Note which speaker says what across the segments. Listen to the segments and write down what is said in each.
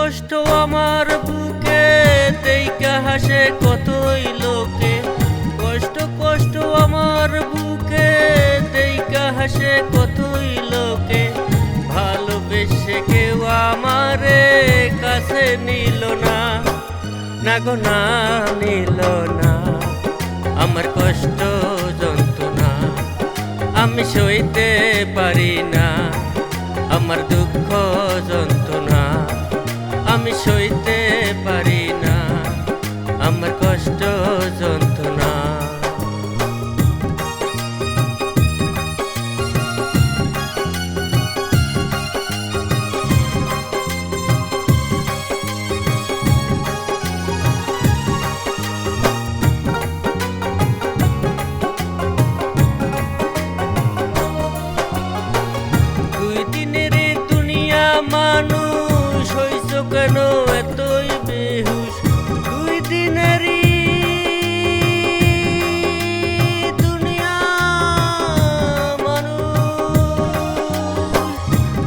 Speaker 1: কষ্ট আমার বুকে দেইকা হাসে কতই লোকে, কষ্ট কষ্ট আমার বুকে দেইকা হাসে কতই লোকে। ভালোবেসে কেউ আমারে কাছে নিল না, না গো না নিল না। আমার কষ্ট যন্ত্রণা আমি সইতে পারি না, আমার দুঃখ যন্ত্রণা আমি সইতে পারি না, আমার কষ্ট যন্ত্রণা। মানুষ হইছ কেন এতই বেহুশ, দুই দিনেরই দুনিয়া মানুষ,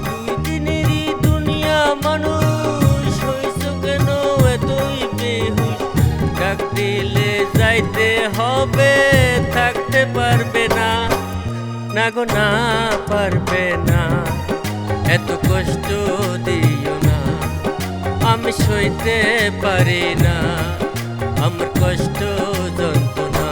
Speaker 1: দুই দিনেরই দুনিয়া মানুষ হইছ কেন এতই বেহুশ। ডাক দিলে যাইতে হবে থাকতে পারবে না, না গো না পারবে না। এত কষ্ট দিও না আমি সইতে পারি না, আমার কষ্ট যন্ত্রণা।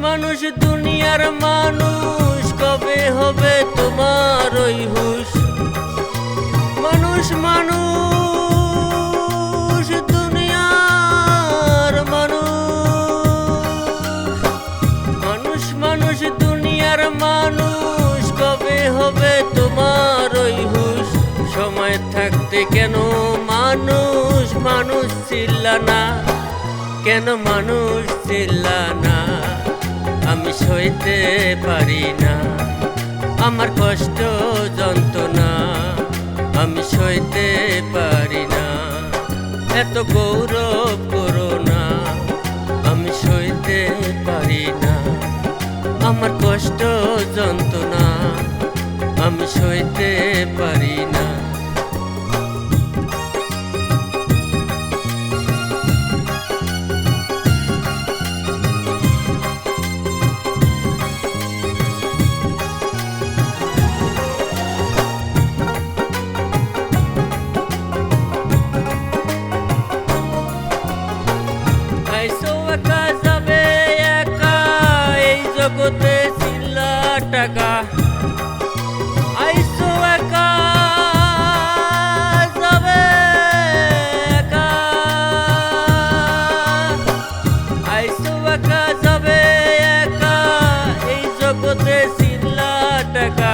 Speaker 1: মানুষ দুনিয়ার মানুষ কবে হবে তোমার ওই হুশ। মানুষ মানুষ দুনিয়ার মানুষ, মানুষ মানুষ দুনিয়ার মানুষ কবে হবে তোমার ওই হুশ। সময় থাকতে কেন মানুষ মানুষ ছিল না, কেন মানুষ ছিল না। আমি সইতে পারি না, আমার কষ্ট যন্ত্রণা আমি সইতে পারি না। এত গৌরব করো না, আমি সইতে পারি না, আমার কষ্ট যন্ত্রণা আমি সইতে পারি না। জগতে ছিলা টাকা আইসো একা যাবে একা, আইসো একা যাবে একা। এই জগতে ছিলা টাকা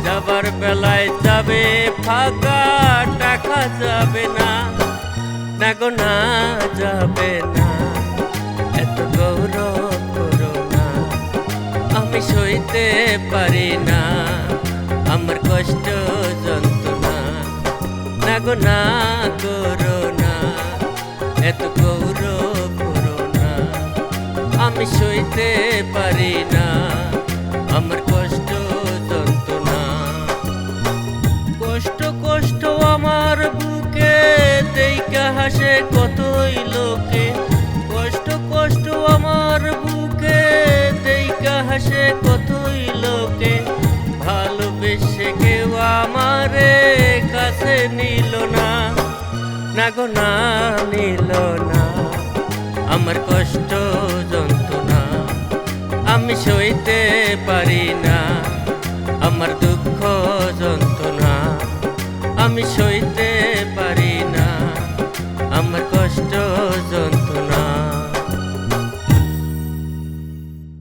Speaker 1: যাবার বেলায় যাবে ফাঁকা, টাকা যাবে না, না গো না যাবে না। এত গৌরব করো না আমি সইতে পারি না, আমার কষ্ট যন্ত্রণা না গো না করো না। এত গৌরব করো না আমি সইতে পারি না, আমার কষ্ট যন্ত্রণা। কষ্ট কষ্ট আমার বুকে দেইকা হাসে কতই লোকে, কষ্ট কষ্ট আমার বুকে দেইকা হাসে কতই লোকে। ভালোবেসে কেউ আমারে কাছে নিল না, না গো না নিল না। আমার কষ্ট যন্ত্রণা আমি সইতে পারি না, আমার দুঃখ যন্ত্রণা আমি সইতে